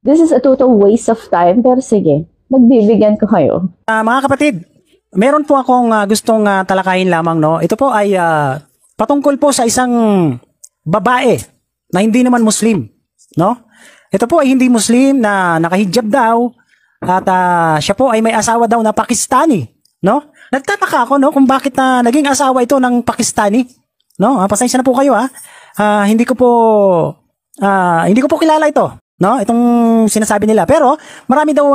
This is a total waste of time, pero sige, magbibigyan ko kayo. Mga kapatid, meron po akong gustong talakayin lamang, no. Ito po ay patungkol po sa isang babae na hindi naman Muslim, no. Ito po ay hindi Muslim na nakahijab daw at siya po ay may asawa daw na Pakistani, no. Nagtataka ako, no, kung bakit naging asawa ito ng Pakistani, no. Pasensya na po kayo, hindi ko po kilala ito, no, itong sinasabi nila. Pero marami daw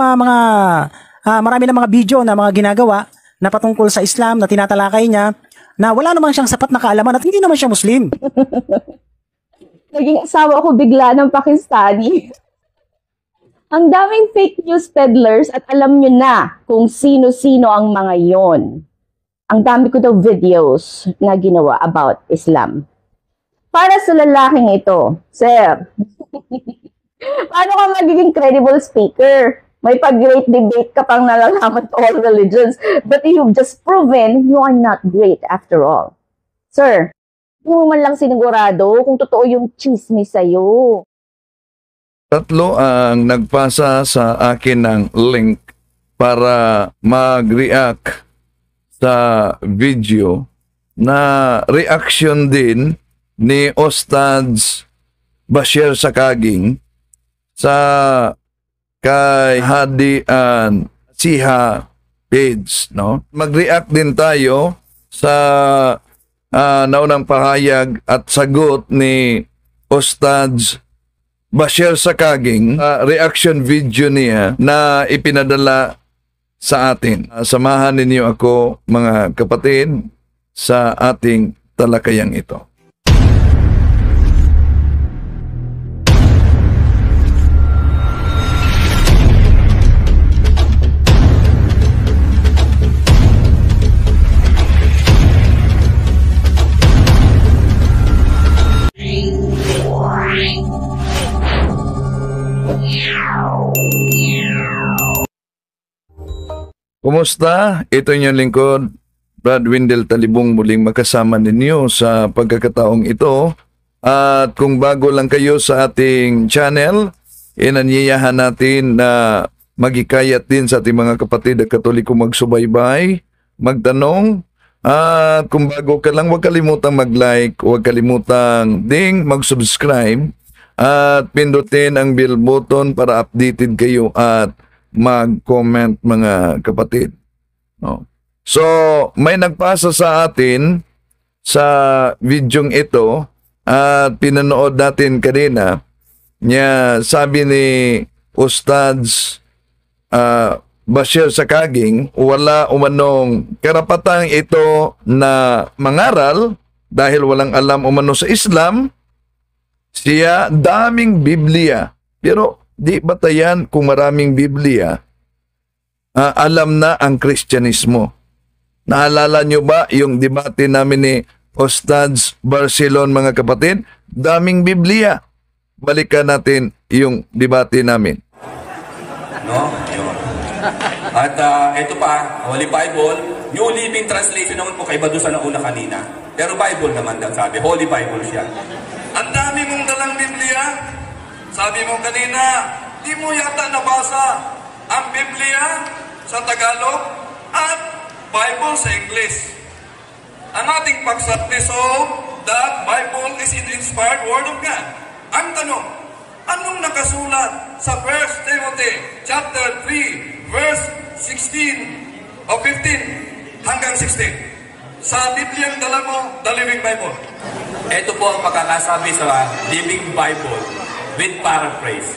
marami na mga video na mga ginagawa na patungkol sa Islam na tinatalakay niya na wala naman siyang sapat na kaalaman at hindi naman siya Muslim. Naging asawa ko bigla ng Pakistani. Ang daming fake news peddlers at alam nyo na kung sino-sino ang mga yon. Ang dami ko daw videos na ginawa about Islam. Para sa lalaking ito, sir, paano ka magiging credible speaker? May pag-great debate ka pang nalalaman to all religions, but you've just proven you are not great after all. Sir, hindi mo man lang sinigurado kung totoo yung chismis sa'yo. Tatlo ang nagpasa sa akin ng link para mag-react sa video na reaction din ni Ustadz Bashir Sakaging sa kay Hadi and Siha page, no? Mag-react din tayo sa naunang pahayag at sagot ni Ustadz Bashir Sakaging, reaction video niya na ipinadala sa atin. Samahan ninyo ako, mga kapatid, sa ating talakayang ito. Kumusta? Ito yung lingkod, Brad Windel Talibong, muling makasama ninyo sa pagkakataong ito. At kung bago lang kayo sa ating channel, inanyayahan natin na magikayat din sa ating mga kapatid at Katoliko magsubaybay, magtanong. At kung bago ka lang, huwag kalimutang mag-like, huwag kalimutang ding mag-subscribe at pindutin ang bell button para updated kayo at mag-comment, mga kapatid. No. So, may nagpasa sa atin sa videong ito at pinanood natin kanina. Niya, sabi ni Ustadz Bashir Sakaging, wala umanong karapatang ito na mangaral dahil walang alam umano sa Islam. Siya, daming Biblia. Pero di batayan kung maraming Biblia, alam na ang Kristyanismo. Naalala nyo ba yung debate namin ni Ustadz Barcelon, mga kapatid? Daming Biblia. Balikan natin yung debate namin. No? Yun. At ito pa, Holy Bible, New Living Translation naman po kaiba doon sa nauna kanina. Pero Bible naman daw sabi, Holy Bible siya. Ang dami mong dalang Biblia. Sabi mo kanina, di mo yata nabasa ang Biblia sa Tagalog at Bible sa English. Ang ating pagsabi, so that Bible is an inspired Word of God. Ang tanong, anong nakasulat sa 1 Timothy chapter 3, verse 16 o 15 hanggang 16? Sa Bibliang dala mo, the Living Bible. Ito po ang pagkakasabi sa Living Bible with paraphrase.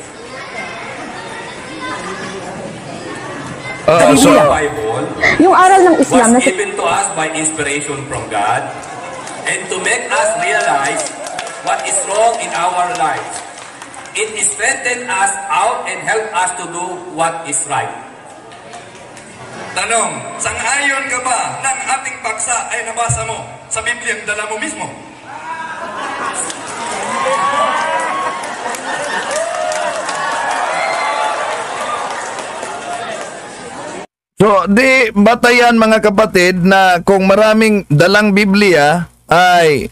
So, Bible yung aral ng Islam was given to us by inspiration from God and to make us realize what is wrong in our lives. It strengthens us out and help us to do what is right. Tanong, sang-ayon ka ba ng ating paksa ay nabasa mo sa Biblia ang dala mo mismo? So, di batayan, mga kapatid, na kung maraming dalang Biblia ay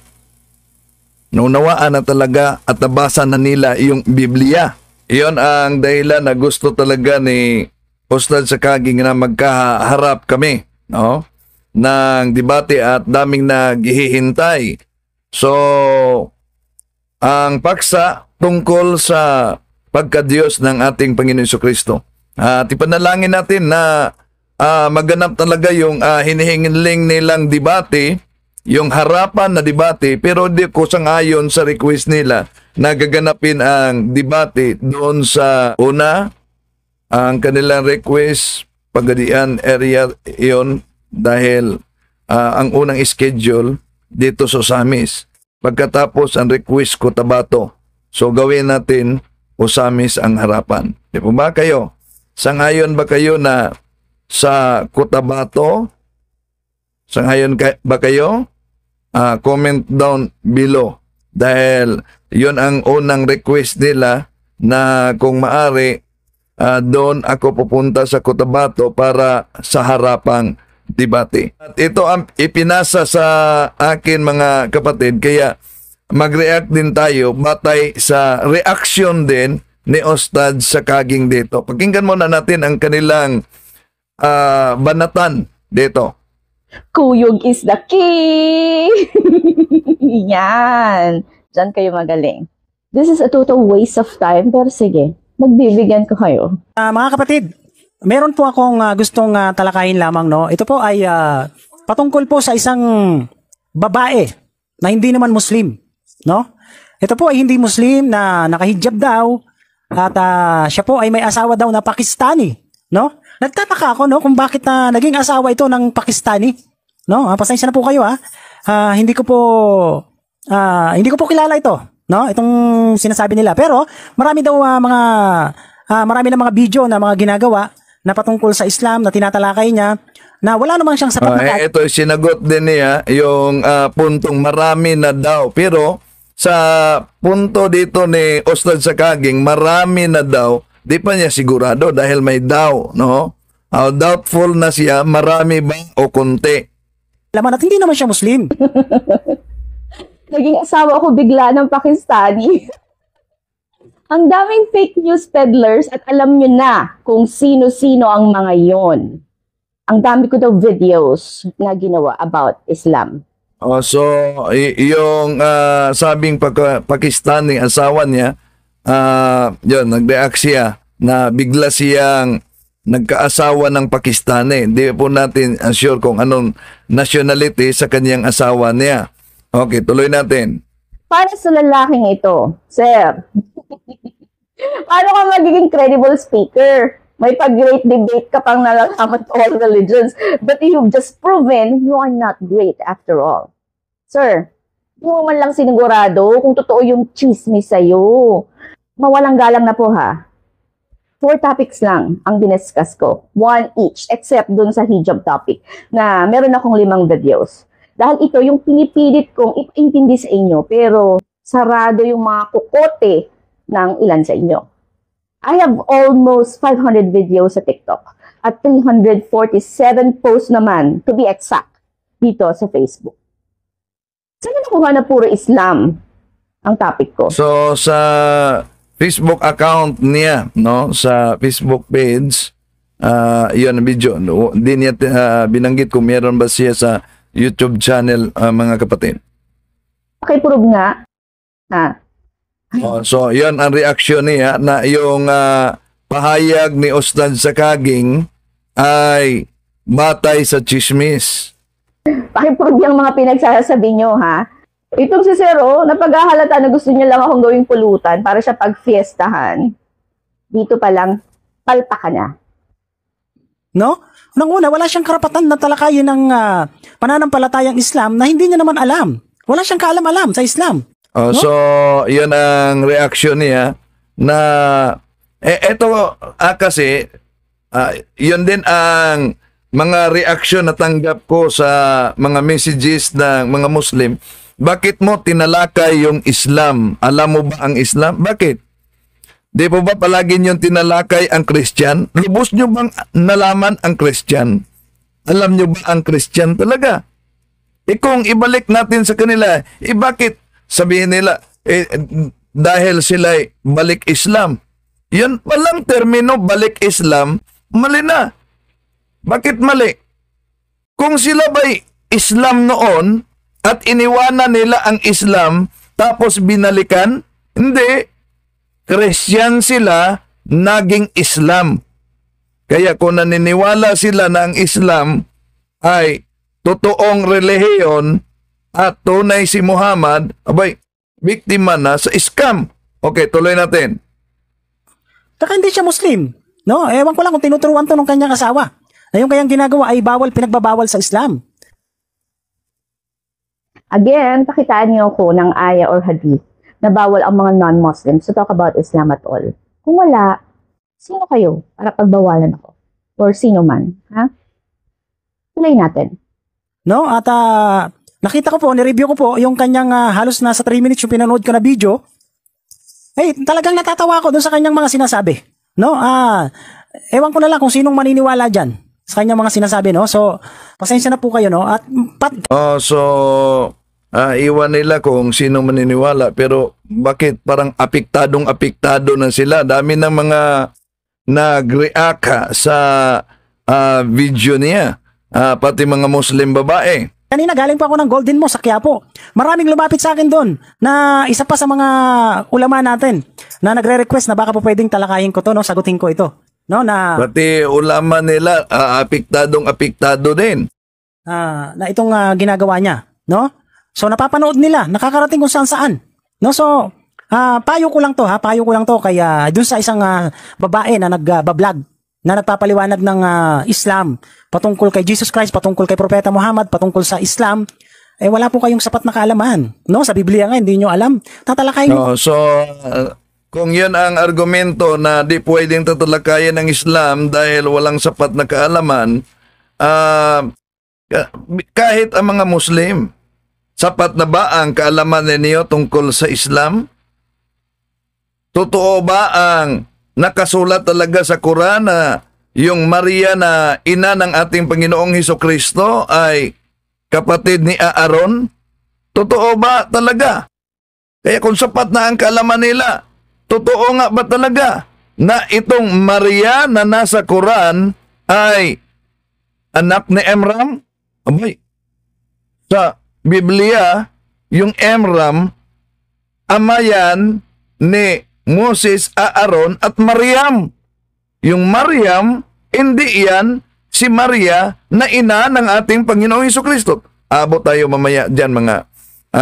naunawaan na talaga at nabasa na nila yung Biblia. iyon ang dahilan na gusto talaga ni Ustad Sakaging na magkaharap kami, no? Ng debate at daming naghihintay. So, ang paksa tungkol sa pagka-Diyos ng ating Panginoon Jesucristo. At ipanalangin natin na maganap talaga yung hinihingiling nilang debate, yung harapan na debate, pero di ko sang-ayon sa request nila na gaganapin ang debate doon sa una. Ang kanilang request, Pagadian area iyon dahil ang unang schedule dito sa Osamis. Pagkatapos ang request ko Tabato. So gawin natin Osamis ang harapan. Di po ba kayo? Sangayon ba kayo na sa Cotabato? Sangayon ba kayo? Comment down below. Dahil yon ang unang request nila na kung maari doon ako pupunta sa Cotabato para sa harapang debate. At ito ang ipinasa sa akin mga kapatid, kaya mag-react din tayo batay sa reaction din ni Ustad Sakaging dito. Pakinggan muna natin ang kanilang banatan dito. Kuyog is the key! Yan. Diyan kayo magaling. This is a total waste of time, pero sige, magbibigyan ko kayo. Mga kapatid, meron po akong gustong talakayin lamang, no? Ito po ay patungkol po sa isang babae na hindi naman Muslim, no? Ito po ay hindi Muslim na nakahijab daw at siya po ay may asawa daw na Pakistani, no? Nagtataka ako, no, kung bakit naging asawa ito ng Pakistani, no? Pasensya na po kayo, hindi ko po kilala ito, no? Itong sinasabi nila. Pero marami daw marami na mga video na mga ginagawa na patungkol sa Islam na tinatalakay niya na wala namang siyang sapat na ito sinagot din niya yung puntong marami na daw. Pero sa punto dito ni Ustad Sakaging, marami na daw, di pa niya sigurado dahil may daw, no? Doubtful na siya, marami ba o konti? Laman at hindi naman siya Muslim. Naging asawa ko bigla ng Pakistani. Ang daming fake news peddlers at alam nyo na kung sino-sino ang mga yon. Ang dami ko daw videos na ginawa about Islam. So, yung sabing Pakistani asawa niya, yun, nag-react siya na bigla siyang nagkaasawa ng Pakistani. Hindi po natin sure kung anong nationality sa kanyang asawa niya. Okay, tuloy natin. Para sa lalaking ito, sir, paano ka magiging credible speaker? May pag-great debate ka pang nalalaman to all religions, but you've just proven you are not great after all. Sir, di mo man lang sinigurado kung totoo yung chismis sa'yo. Mawalang galang na po ha. 4 topics lang ang diniscuss ko. 1 each, except dun sa hijab topic na meron akong 5 videos. Dahil ito yung pinipilit kong ipaintindi sa inyo, pero sarado yung mga kukote ng ilan sa inyo. I have almost 500 videos sa TikTok at 347 posts naman, to be exact, dito sa Facebook. Saan nakuha na puro Islam ang topic ko? So, sa Facebook account niya, no, sa Facebook page, yun ang video. No? Hindi niya binanggit kung meron ba siya sa YouTube channel, mga kapatid. Pakiprove nga. So, yun ang reaction niya na yung pahayag ni Ustad Sakaging ay batay sa chismis. Pakiprove yung mga pinagsasabi nyo, ha? Itong si Zero, napaghahalata na gusto niya lang akong gawing pulutan para siya pagfiestahan. Dito pa lang, palpa ka na. No? Unang-una, wala siyang karapatan na talakayin ng pananampalatayang Islam na hindi niya naman alam. Wala siyang kaalam-alam sa Islam. No? So, yun ang reaction niya na eto kasi yun din ang mga reaction na tanggap ko sa mga messages ng mga Muslim. Bakit mo tinalakay yung Islam? Alam mo ba ang Islam? Bakit? Di po ba palagi nyo tinalakay ang Christian? Lubos nyo bang nalaman ang Christian? Alam nyo ba ang Christian talaga? Kung ibalik natin sa kanila, bakit sabihin nila, dahil sila balik Islam? yan palang termino balik Islam, mali na. Bakit mali? Kung sila ba'y Islam noon at iniwanan nila ang Islam tapos binalikan, hindi. Christian sila, naging Islam. Kaya kung naniniwala sila na ang Islam ay totoong relihiyon at tunay si Muhammad, abay, biktima na sa scam. Okay, tuloy natin. Saka hindi siya Muslim. No? Ewan ko lang kung tinuturuan to ng kanyang asawa. Na yung kanyang ginagawa ay pinagbabawal sa Islam. Again, pakitaan niyo ko ng aya or hadith na bawal ang mga non-Muslims to talk about Islam at all. Kung wala, sino kayo para pagbawalan ako? Or sino man? Ha? Tuloy natin. No? At nakita ko po, nireview ko po yung kanyang halos nasa 3 minutes yung pinanood ko na video. Talagang natatawa ako dun sa kanyang mga sinasabi. No? Ewan ko na lang kung sinong maniniwala dyan sa kanyang mga sinasabi, no? So, pasensya na po kayo, no? At iwan nila kung sino maniniwala, pero bakit parang apektado na sila? Dami ng mga nag-react sa video niya, pati mga Muslim babae. kanina galing pa ako ng Golden Mosque sa Quiapo. Maraming lumapit sa akin doon na isa pa sa mga ulama natin na nagre-request na baka po pwedeng talakayin ko to, no? Sagutin ko ito. No, na Pati ulama nila, apektado din. na itong ginagawa niya, no? So napapanood nila, nakakarating kung saan-saan. No, so payo ko lang to kaya dun sa isang babae na nagba-vlog na nagpapaliwanag ng Islam patungkol kay Jesus Christ, patungkol kay Propeta Muhammad, patungkol sa Islam. Wala po kayong sapat na kaalaman, no? Sa Biblia nga hindi niyo alam. Tatalakayin niyo. So kung yun ang argumento na di pwedeng tatalakayin ng Islam dahil walang sapat na kaalaman, kahit ang mga Muslim, sapat na ba ang kaalaman ninyo tungkol sa Islam? Totoo ba ang nakasulat talaga sa Quran na yung Maria na ina ng ating Panginoong Hesukristo ay kapatid ni Aaron? Totoo ba talaga? Kaya kung sapat na ang kaalaman nila, totoo nga ba talaga na itong Maria na nasa Quran ay anak ni Emram? Abay, sa Biblia, yung Emram, ama yan ni Moses, Aaron at Mariam. Yung Mariam, hindi yan si Maria na ina ng ating Panginoong Hesukristo. Abot tayo mamaya dyan mga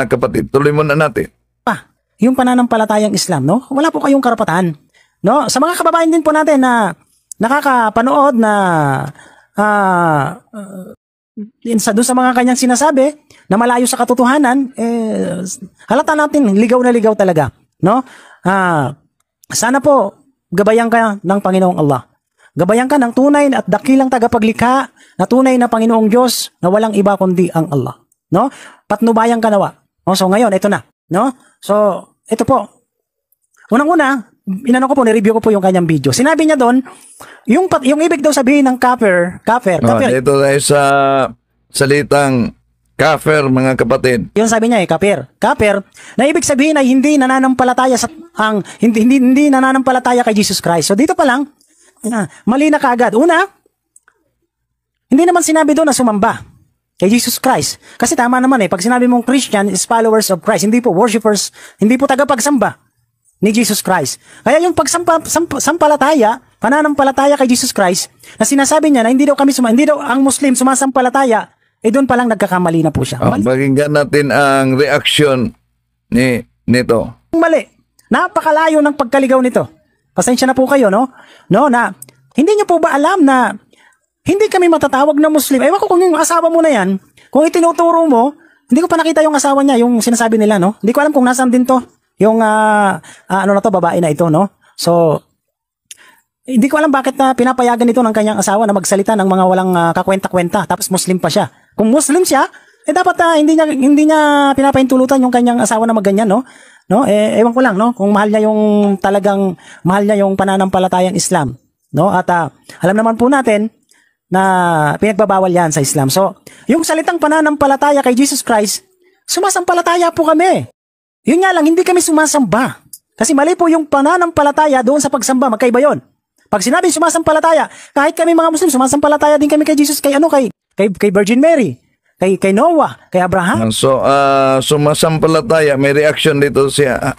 kapatid. Tuloy muna natin. Yung pananampalatayang Islam, no? Wala po kayong karapatan. No? Sa mga kababayan din po natin na nakakapanood na doon sa mga kanyang sinasabi na malayo sa katotohanan, halata natin ligaw na ligaw talaga, no? Sana po gabayan ka ng Panginoong Allah. Gabayan ka ng tunay at dakilang tagapaglikha na tunay na Panginoong Diyos na walang iba kundi ang Allah, no? Patnubayan ka nawa. So ngayon ito na, no? So ito po. Unang-una, nireview ko po yung kanyang video. Sinabi niya doon, yung ibig daw sabihin ng kafir. Dito tayo sa salitang kafir, mga kapatid. Yun sabi niya kafir. Kafir, na ibig sabihin ay hindi nananampalataya hindi nananampalataya kay Jesus Christ. So dito pa lang, mali na kaagad. Una, hindi naman sinabi doon na sumamba kay Jesus Christ. Kasi tama naman pag sinabi mong Christian is followers of Christ, hindi po worshipers, hindi po tagapagsamba ni Jesus Christ. Kaya yung pagsampalataya, pananampalataya kay Jesus Christ, na sinasabi niya na hindi daw ang Muslim sumasampalataya, doon pa lang nagkakamali na po siya. Pakinggan natin ang reaction nito. Mali. Napakalayo ng pagkaligaw nito. Pasensya na po kayo, no? No, na hindi niyo po ba alam na hindi kami matatawag na Muslim? Ewan ko kung yung asawa mo na yan, kung itinuturo mo, hindi ko pa nakita yung asawa niya, yung sinasabi nila, no? Hindi ko alam kung nasaan din to. Yung babae na ito, no? So hindi ko alam bakit pinapayagan ito ng kanyang asawa na magsalita ng mga walang kakwenta-kwenta tapos Muslim pa siya. Kung Muslim siya, dapat hindi niya pinapahintulutan yung kanyang asawa na magganyan, no? No? Ewan ko lang, no? Kung mahal niya yung pananampalatayang Islam, no? At alam naman po natin na pinagbabawal yan sa Islam. So, yung salitang pananampalataya kay Jesus Christ, sumasampalataya po kami. Yun nga lang, hindi kami sumasamba. Kasi mali po yung pananampalataya doon sa pagsamba, magkaiba yon. Pag sinabi sumasampalataya, kahit kami mga Muslim, sumasampalataya din kami kay Jesus, kay Virgin Mary, kay Noah, kay Abraham. So, sumasampalataya, may reaction dito siya,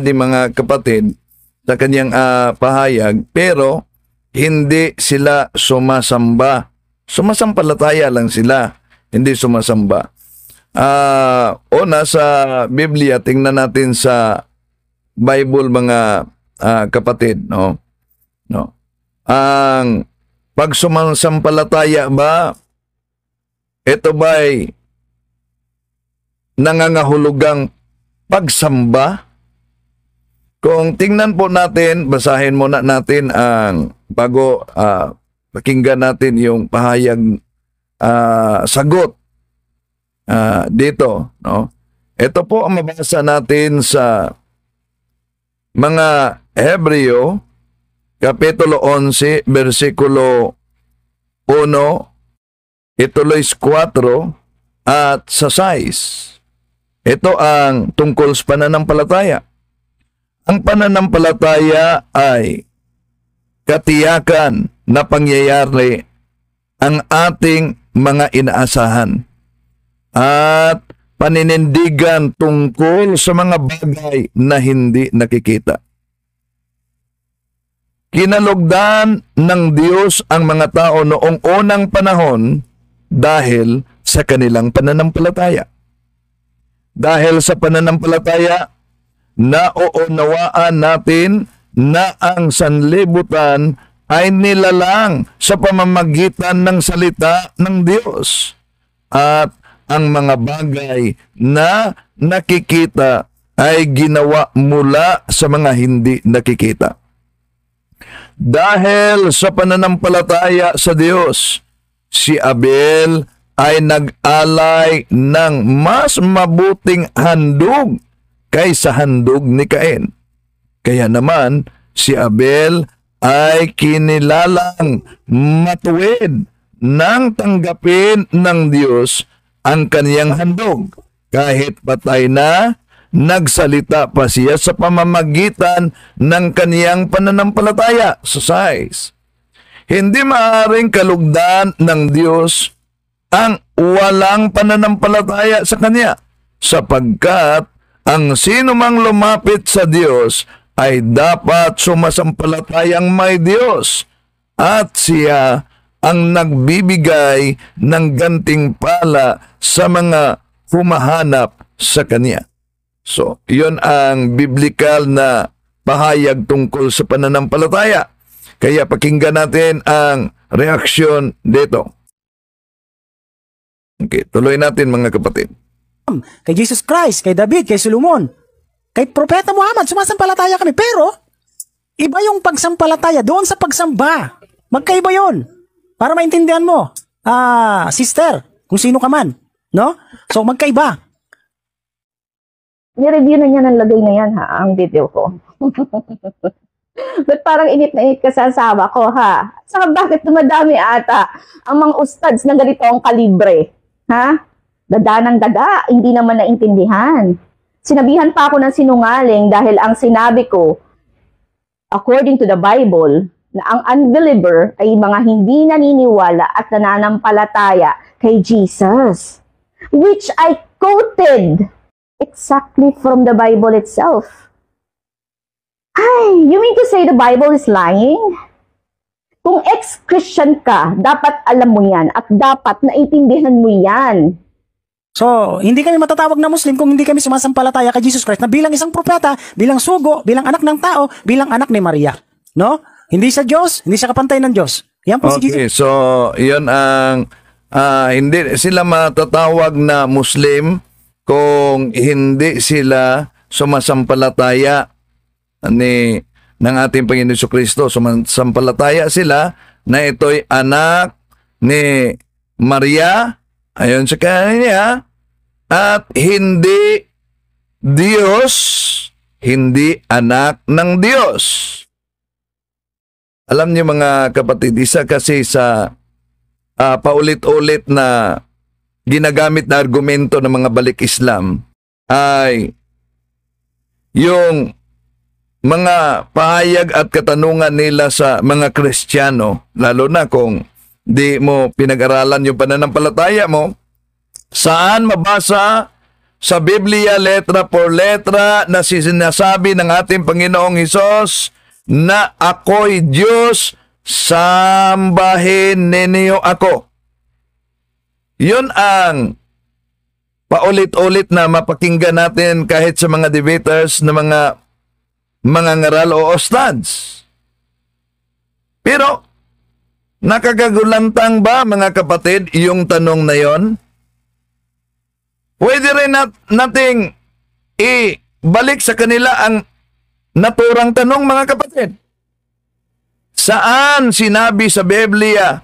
di mga kapatid, sa kanyang pahayag, pero hindi sila sumasamba. Sumasampalataya lang sila, hindi sumasamba. Una sa Biblia, tingnan natin sa Bible mga kapatid, no? Ang pag sumasampalataya ba, ito ba'y nangangahulugang pagsamba? Kung tingnan po natin, basahin muna natin ang bago pakinggan natin yung pahayag sagot dito, no? Ito po ang mabasa natin sa mga Hebreo Kapitulo 11, versikulo 1, ituloy 4, at sa 6. Ito ang tungkol sa pananampalataya. Ang pananampalataya ay katiyakan na pangyayari ang ating mga inaasahan at paninindigan tungkol sa mga bagay na hindi nakikita. Kinalugdan ng Diyos ang mga tao noong unang panahon dahil sa kanilang pananampalataya. Dahil sa pananampalataya, nauunawaan natin na ang sanlibutan ay nilalang sa pamamagitan ng salita ng Diyos at ang mga bagay na nakikita ay ginawa mula sa mga hindi nakikita. Dahil sa pananampalataya sa Diyos, si Abel ay nag-alay ng mas mabuting handog kaysa handog ni Cain. Kaya naman, si Abel ay kinilalang matuwid nang tanggapin ng Diyos ang kaniyang handog. Kahit patay na, nagsalita pa siya sa pamamagitan ng kaniyang pananampalataya. Sa 6. Hindi maaaring kalugdan ng Diyos ang walang pananampalataya sa Kanya, sapagkat ang sino mang lumapit sa Diyos ay dapat sumasampalatayang may Diyos at siya ang nagbibigay ng gantimpala sa mga humahanap sa Kanya. So, yun ang biblical na pahayag tungkol sa pananampalataya. Kaya pakinggan natin ang reaksyon dito. Okay, tuloy natin mga kapatid. Kay Jesus Christ, kay David, kay Solomon, kay Propeta Muhammad, sumasampalataya kami. Pero, iba yung pagsampalataya doon sa pagsamba. Magkaiba yun. Para maintindihan mo, sister, kung sino ka man. No? So, magkaiba. Ni-review na niya ng lagay na yan, ang video ko. But parang init na init ka sa asawa ko, ha? Saka bakit dumadami ata ang mga ustads na ganito ang kalibre? Ha? Dada ng daga, hindi naman naintindihan. Sinabihan pa ako ng sinungaling dahil ang sinabi ko, according to the Bible, na ang unbeliever ay mga hindi naniniwala at nananampalataya kay Jesus. Which I quoted exactly from the Bible itself. Ay, you mean to say the Bible is lying? Kung ex-Christian ka, dapat alam mo yan at dapat naiintindihan mo yan. So, hindi kami matatawag na Muslim kung hindi kami sumasampalataya kay Jesus Christ na bilang isang propeta, bilang sugo, bilang anak ng tao, bilang anak ni Maria. No? Hindi siya Diyos, hindi siya kapantay ng Diyos. Yan po si Jesus. Okay, so yun ang hindi sila matatawag na Muslim kung hindi sila sumasampalataya ng ating Panginoon Jesucristo. Sumasampalataya sila na ito'y anak ni Maria, ayon sa kanya, at hindi Diyos, hindi anak ng Diyos. Alam niyo mga kapatid, isa kasi sa paulit-ulit na ginagamit na argumento ng mga balik Islam ay yung mga pahayag at katanungan nila sa mga Kristiyano, lalo na kung di mo pinag-aralan yung pananampalataya mo, saan mabasa sa Biblia letra por letra na sinasabi ng ating Panginoong Hesus na ako'y Diyos, sambahin ninyo ako. Yun ang paulit-ulit na mapakinggan natin kahit sa mga debaters na mga ngaral o ostads. Pero, nakakagulantang ba mga kapatid yung tanong na yon? Pwede rin nating ibalik sa kanila ang naturang tanong mga kapatid. Saan sinabi sa Biblia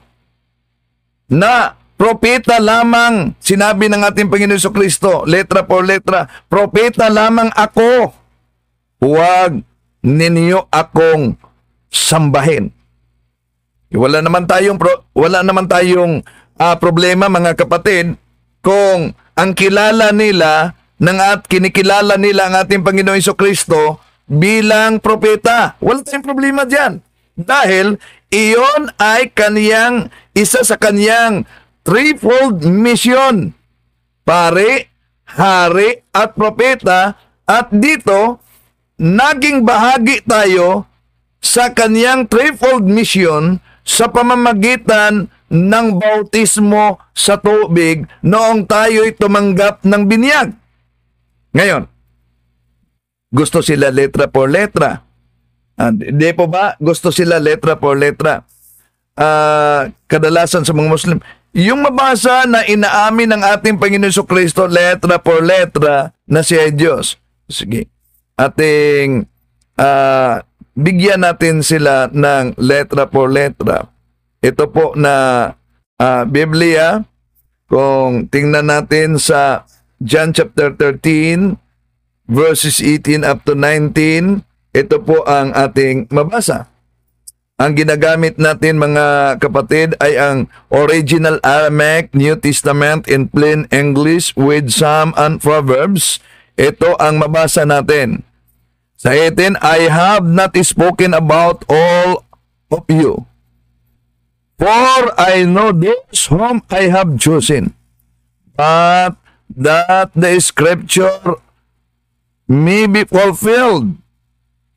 na propeta lamang, sinabi ng ating Panginoon Jesucristo, letra por letra, propeta lamang ako, huwag ninyo akong sambahin. Wala naman tayong problema mga kapatid kung ang kilala nila kinikilala nila ang ating Panginoong Jesucristo bilang propeta. Wala tayong problema diyan. Dahil iyon ay isa sa kaniyang threefold mission. Pare, hari, at propeta. At dito, naging bahagi tayo sa kaniyang threefold mission sa pamamagitan ng bautismo sa tubig noong tayo'y tumanggap ng binyag. Ngayon, gusto sila letra por letra. Di po ba? Gusto sila letra por letra. Kadalasan sa mga Muslim, yung mabasa na inaamin ng ating Panginoon Jesucristo letra por letra na siya ay Diyos. Sige. Ating bigyan natin sila ng letra por letra. Ito po na Biblia, kung tingnan natin sa John chapter 13, verses 18 up to 19, ito po ang ating mabasa. Ang ginagamit natin mga kapatid ay ang original Aramaic New Testament in plain English with Psalm and Proverbs. Ito ang mabasa natin. Sa 18, I have not spoken about all of you, for I know those whom I have chosen, but that the scripture may be fulfilled.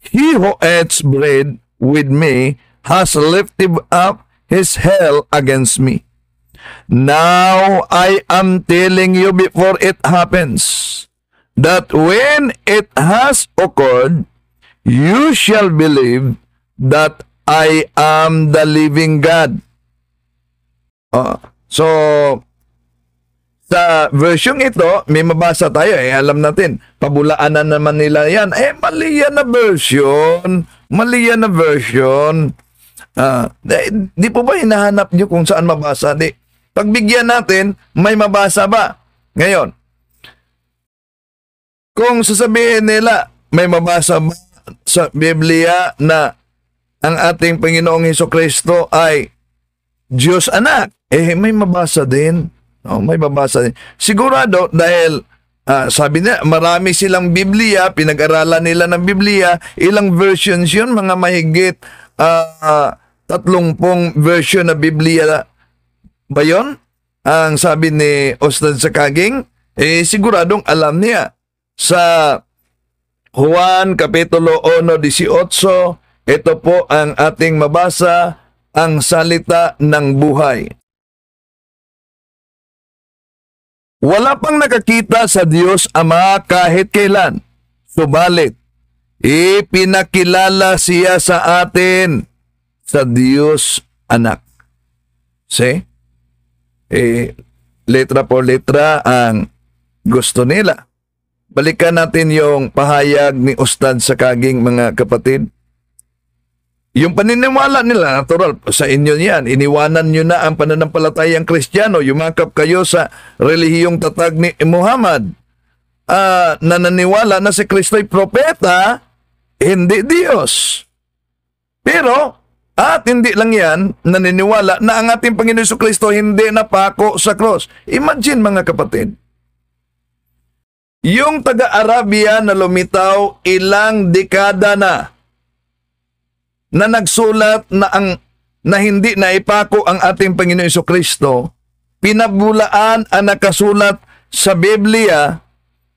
He who eats bread with me has lifted up his hell against me. Now I am telling you before it happens, that when it has occurred, you shall believe that I am the living God. So, sa version ito, may mabasa tayo. Alam natin, pabulaanan naman nila yan. Mali yan na version. Mali yan na version. Di po ba hinahanap nyo kung saan mabasa? Di. Pagbigyan natin, may mabasa ba? Ngayon, kung sasabihin nila, may mabasa ba sa Biblia na ang ating Panginoong Hesukristo ay Diyos anak? May mabasa din. May mabasa din. Sigurado dahil sabi niya, marami silang Biblia, pinag-aralan nila ng Biblia, ilang versions yun, mga mahigit 30 version na Biblia ba yun? Ang sabi ni Ostad Sakaging, siguradong alam niya. Sa Juan Kapitulo 1:18, ito po ang ating mabasa, ang salita ng buhay. Wala pang nakakita sa Diyos Ama kahit kailan, subalit ipinakilala siya sa atin sa Diyos Anak. See? Letra por letra ang gusto nila. Balikan natin yung pahayag ni Ustad Sakaging mga kapatid. Yung paniniwala nila, natural, sa inyo yan. Iniwanan nyo na ang pananampalatayang Kristiyano. Yumakap kayo sa relihiyong tatag ni Muhammad. Nananiwala na si Kristo'y propeta, hindi Diyos. Pero, at hindi lang yan, naniniwala na ang ating Panginoon Jesucristo hindi napako sa cross. Imagine mga kapatid, Yung taga-Arabia na lumitaw ilang dekada na nagsulat na hindi naipako ang ating Panginoon Jesucristo, pinabulaan ang nakasulat sa Biblia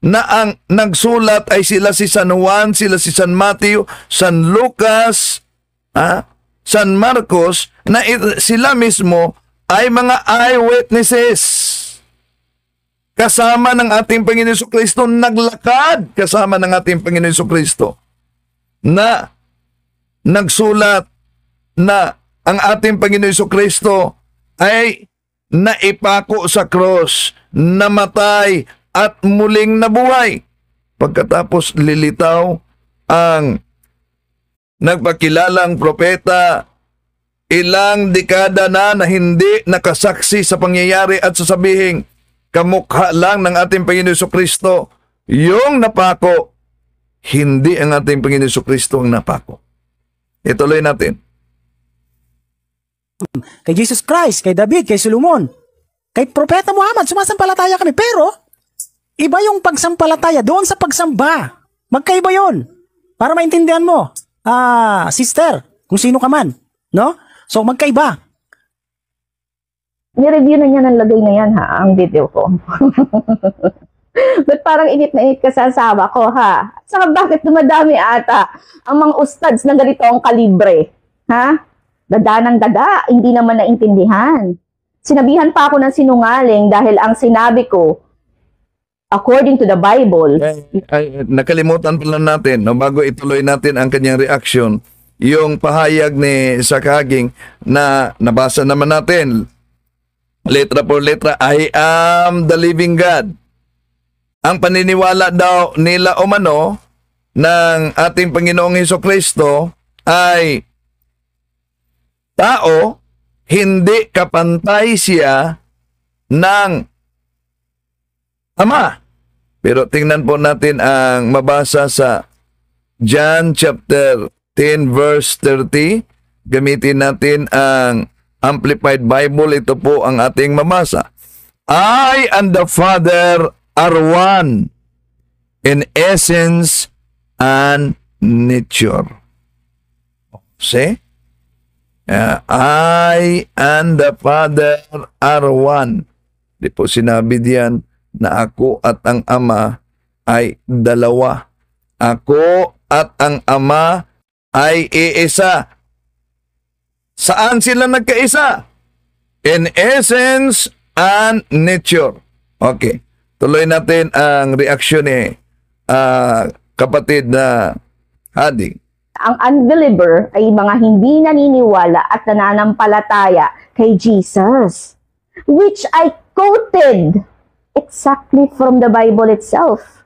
na ang nagsulat ay sila si San Juan, sila si San Matthew, San Lucas, San Marcos, na sila mismo ay mga eyewitnesses. Kasama ng ating Panginoon Jesucristo, naglakad kasama ng ating Panginoon Jesucristo na nagsulat na ang ating Panginoon Jesucristo ay naipako sa cross, namatay at muling nabuhay. Pagkatapos lilitaw ang nagpakilalang propeta, ilang dekada na hindi nakasaksi sa pangyayari at sasabihin, kamukha lang ng ating Panginoon Jesucristo yung napako, hindi ang ating Panginoon Jesucristo ang napako. Ituloy natin. Kay Jesus Christ, kay David, kay Solomon, kay Propeta Muhammad, sumasampalataya kami. Pero, iba yung pagsampalataya doon sa pagsamba. Magkaiba yun. Para maintindihan mo, sister, kung sino ka man. No? So, magkaiba. Ni-review na niya ng lagay na yan, ha, ang video ko. Ba't parang init na init ka sa asawa ko, ha? Saka bakit dumadami ata ang mga ustads na ganito ang kalibre? Ha? Dada ng dada, hindi naman naintindihan. Sinabihan pa ako ng sinungaling dahil ang sinabi ko, according to the Bible. Nakalimutan pala natin, no, bago ituloy natin ang kanyang reaction, yung pahayag ni Sakaging na nabasa naman natin, letra por letra, I am the living God. Ang paniniwala daw nila umano ng ating Panginoong Jesucristo ay tao, hindi kapantay siya ng Ama. Pero tingnan po natin ang mabasa sa John chapter 10 verse 30. Gamitin natin ang Amplified Bible. Ito po ang ating mabasa. I and the Father are one in essence and nature. See? I and the Father are one. Di po sinabi diyan na ako at ang Ama ay dalawa. Ako at ang Ama ay iisa. Saan sila nagkaisa? In essence and nature. Okay. Tuloy natin ang reaksyon ni kapatid na Hadi. Ang unbeliever ay mga hindi naniniwala at nananampalataya kay Jesus, which I quoted exactly from the Bible itself.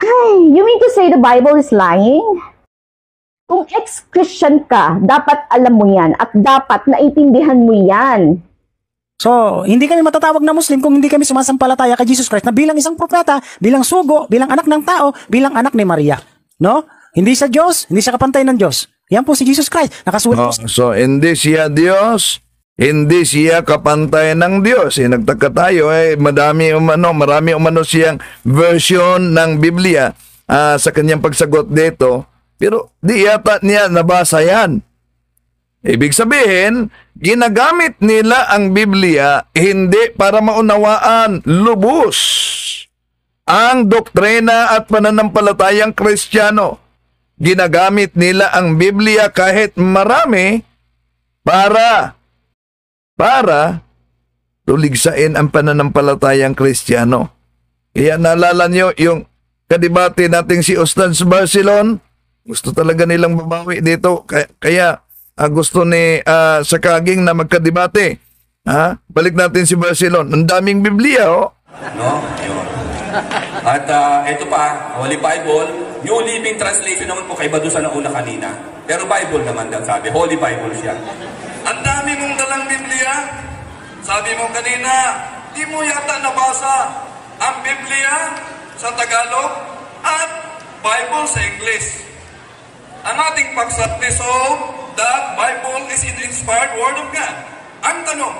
Ay, you mean to say the Bible is lying? Kung ex-Christian ka, dapat alam mo yan at dapat naintindihan mo yan. So, hindi kami matatawag na Muslim kung hindi kami sumasampalataya kay Jesus Christ na bilang isang propeta, bilang sugo, bilang anak ng tao, bilang anak ni Maria. No? Hindi siya Diyos, hindi siya kapantay ng Diyos. Yan po si Jesus Christ. Nakasulat po. So, hindi siya Diyos, hindi siya kapantay ng Diyos. Nagtaka tayo, marami umano siyang version ng Biblia sa kanyang pagsagot dito. Pero di yata niya nabasa yan. Ibig sabihin, ginagamit nila ang Biblia hindi para maunawaan lubos ang doktrina at pananampalatayang Kristiyano. Ginagamit nila ang Biblia kahit marami para tuligsain ang pananampalatayang Kristiyano. Kaya naalala nyo yung kadibate nating si Ustad Barcelon? Gusto talaga nilang babawi dito. Kaya gusto ni Sakaging na magkadibate. Balik natin si Barcelon. Ang daming Biblia, oh. No? Yun. At ito pa, Holy Bible, New Living Translation naman po, kaiba doon sa nauna kanina. Pero Bible naman daw sabi, Holy Bible siya. Ang dami mong dalang Biblia. Sabi mo kanina, di mo yata nabasa ang Biblia sa Tagalog at Bible sa English. Ang ating pagsabi, so that Bible is an inspired Word of God. Ang tanong,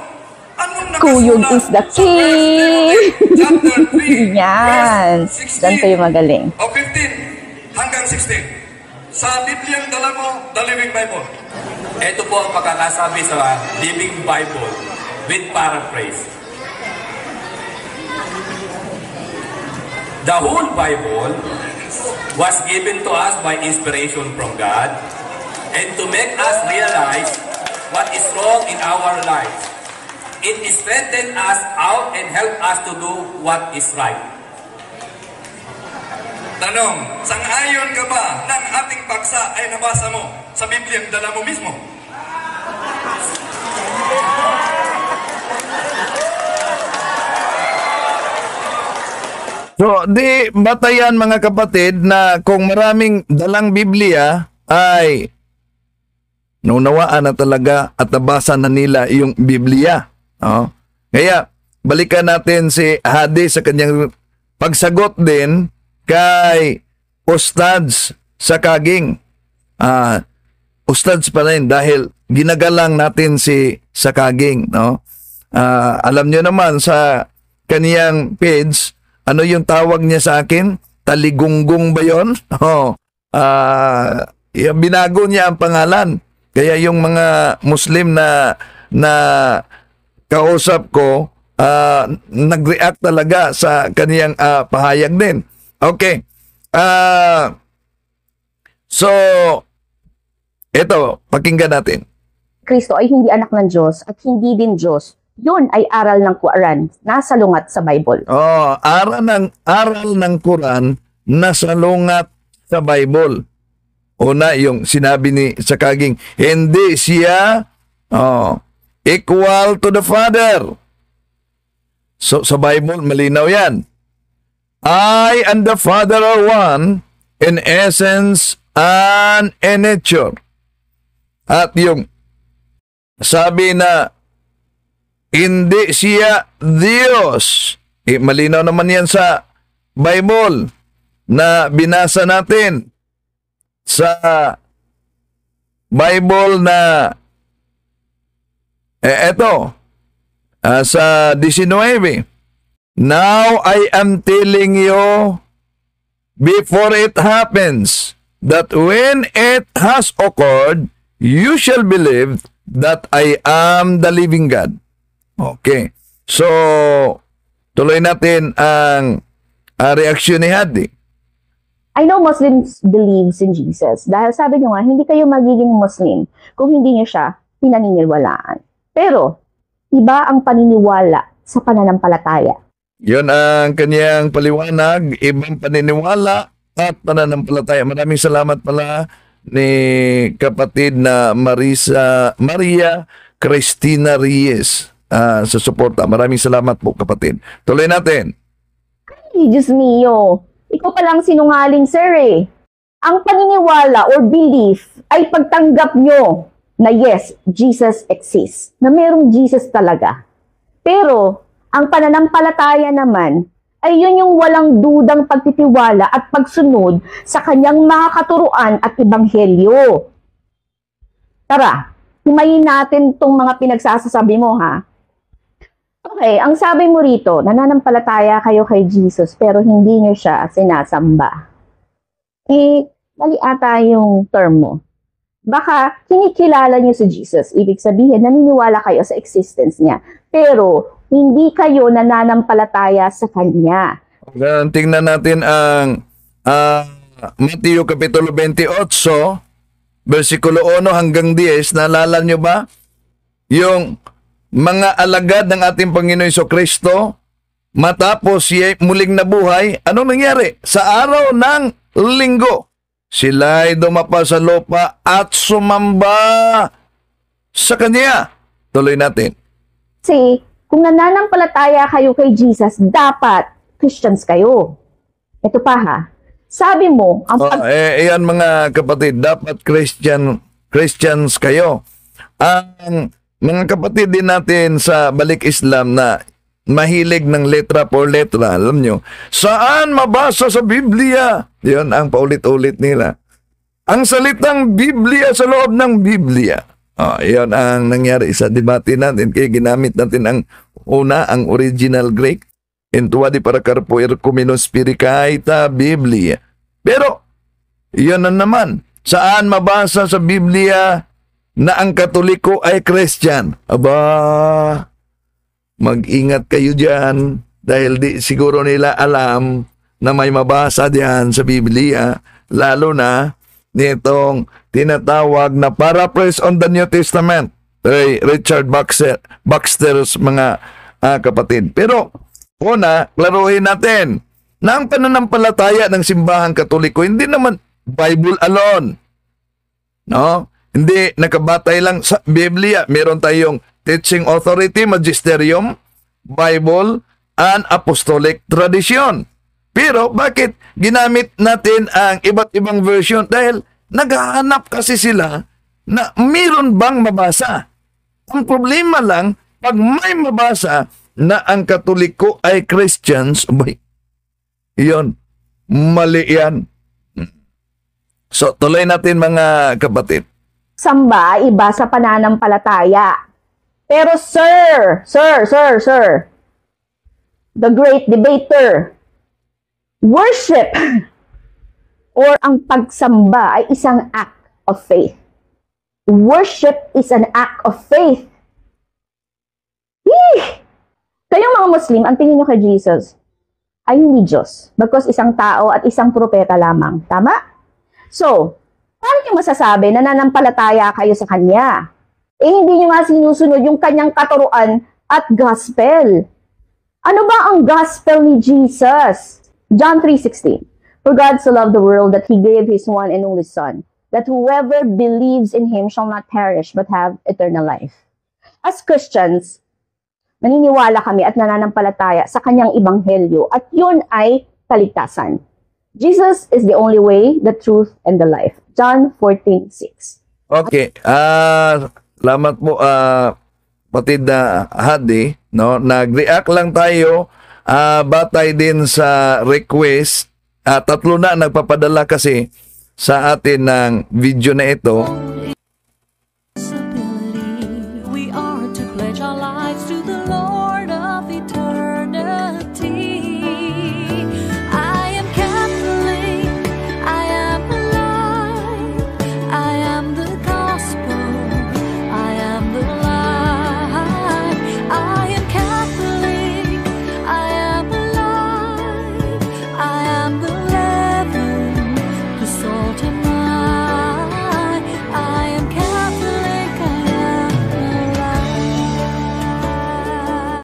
Anong Kuyog nakasulat is the sa 1 chapter 3, Yan. verse Diyan kayo 16 magaling. o 15 hanggang 16? Sa Bibliang dala mo, the Living Bible. Ito po ang pagkakasabi sa Living Bible with paraphrase. The whole Bible was given to us by inspiration from God and to make us realize what is wrong in our lives. It strengthens us out and help us to do what is right. Tanong, sang-ayon ka ba ng ating paksa ay nabasa mo sa Bibliang dala mo mismo? So, di batayan mga kapatid na kung maraming dalang Biblia ay naunawaan na talaga at nabasa na nila yung Biblia. Oh. Kaya, balikan natin si Hadi sa kanyang pagsagot din kay Ustads sa Kaging. Ustads pa rin dahil ginagalang natin si Sakaging. No? Alam nyo naman sa kaniyang page, ano yung tawag niya sa akin? Taligunggong ba yun? Oh, binago niya ang pangalan. Kaya yung mga Muslim na kausap ko, nag-react talaga sa kaniyang pahayag din. Okay. So, ito, pakinggan natin. Kristo ay hindi anak ng Diyos at hindi din Diyos. Yun ay aral ng Quran, nasa lungat sa Bible. Oh, aral ng Quran na salungat sa Bible. Una, yung sinabi ni Sakaging, hindi siya equal to the Father. So, sa Bible, malinaw yan. I and the Father are one in essence and in nature. At yung sabi na hindi siya Diyos. Malinaw naman yan sa Bible na binasa natin. Sa Bible na sa 19. Now I am telling you before it happens that when it has occurred, you shall believe that I am the living God. Okay. So, tuloy natin ang reaksyon ni Hadi. I know Muslims believes in Jesus. Dahil sabi nyo nga, hindi kayo magiging Muslim kung hindi nyo siya pinaniniwalaan. Pero, iba ang paniniwala sa pananampalataya. Yun ang kanyang paliwanag, ibang paniniwala at pananampalataya. Maraming salamat pala ni kapatid na Maria Cristina Reyes sa suporta. Maraming salamat po kapatid. Tuloy natin. Ay, Diyos mio, ikaw palang sinungaling, sir eh. Ang paniniwala or belief ay pagtanggap nyo na yes, Jesus exists. Na merong Jesus talaga. Pero, ang pananampalataya naman ay yun yung walang dudang pagtitiwala at pagsunod sa kanyang mga katuruan at ebanghelyo. Tara, himayin natin tong mga pinagsasasabi mo ha. Okay, ang sabi mo rito, nananampalataya kayo kay Jesus pero hindi niyo siya sinasamba. Mali ata yung term mo. Baka kinikilala niyo si Jesus. Ibig sabihin, naniniwala kayo sa existence niya. Pero hindi kayo nananampalataya sa kanya. Tingnan natin ang Mateo Kapitulo 28, versikulo 1 hanggang 10. Naalala nyo ba? Yung mga alagad ng ating Panginoon Jesucristo, matapos siya muling nabuhay, anong nangyari? Sa araw ng linggo, sila'y dumapa sa lupa at sumamba sa kanya. Tuloy natin. Kasi kung nananampalataya kayo kay Jesus, dapat Christians kayo. Ito pa ha. Sabi mo, ang Ayan mga kapatid, dapat Christians kayo. Ang mga kapatid din natin sa Balik Islam na mahilig ng letra por letra, alam nyo, saan mabasa sa Biblia? Yun ang paulit-ulit nila. Ang salitang Biblia sa loob ng Biblia. Iyon ang nangyari sa debate natin. Kaya ginamit natin ang original Greek. Intuadi para karpoir kuminos spiricaita Biblia. Pero, iyon na naman. Saan mabasa sa Biblia na ang Katoliko ay Christian? Aba, mag-ingat kayo dyan dahil di siguro nila alam na may mabasa diyan sa Biblia, lalo na nitong tinatawag na paraphrase on the New Testament kay Richard Baxter's mga kapatid. Pero una, klaruhin natin na ang pananampalataya ng simbahang Katoliko hindi naman Bible alone. No? Hindi nakabatay lang sa Biblia. Meron tayong teaching authority, magisterium, Bible, and apostolic tradition. Pero bakit ginamit natin ang iba't ibang version? Dahil naghahanap kasi sila na mayroon bang mabasa. Ang problema lang, pag may mabasa na ang Katoliko ay Christians, iyon, mali yan. So, tuloy natin mga kapatid. Samba, iba sa pananampalataya. Pero sir, the great debater, worship or ang pagsamba ay isang act of faith. Worship is an act of faith. Kayong mga Muslim, ang tingin nyo kay Jesus ay hindi Diyos. Bagkus isang tao at isang propeta lamang. Tama? So, paano nyo masasabi na nanampalataya kayo sa Kanya? Hindi nyo nga sinusunod yung Kanyang katuruan at gospel. Ano ba ang gospel ni Jesus? John 3:16. For God so loved the world that He gave His one and only Son, that whoever believes in Him shall not perish but have eternal life. As Christians, naniniwala kami at nananampalataya sa Kanyang ebanghelyo at yun ay kaligtasan. Jesus is the only way, the truth, and the life. John 14:6. Okay. Salamat po, Patid na Hadi. No? Nag-react lang tayo batay din sa request. Tatlo na nagpapadala kasi sa atin ng video na ito.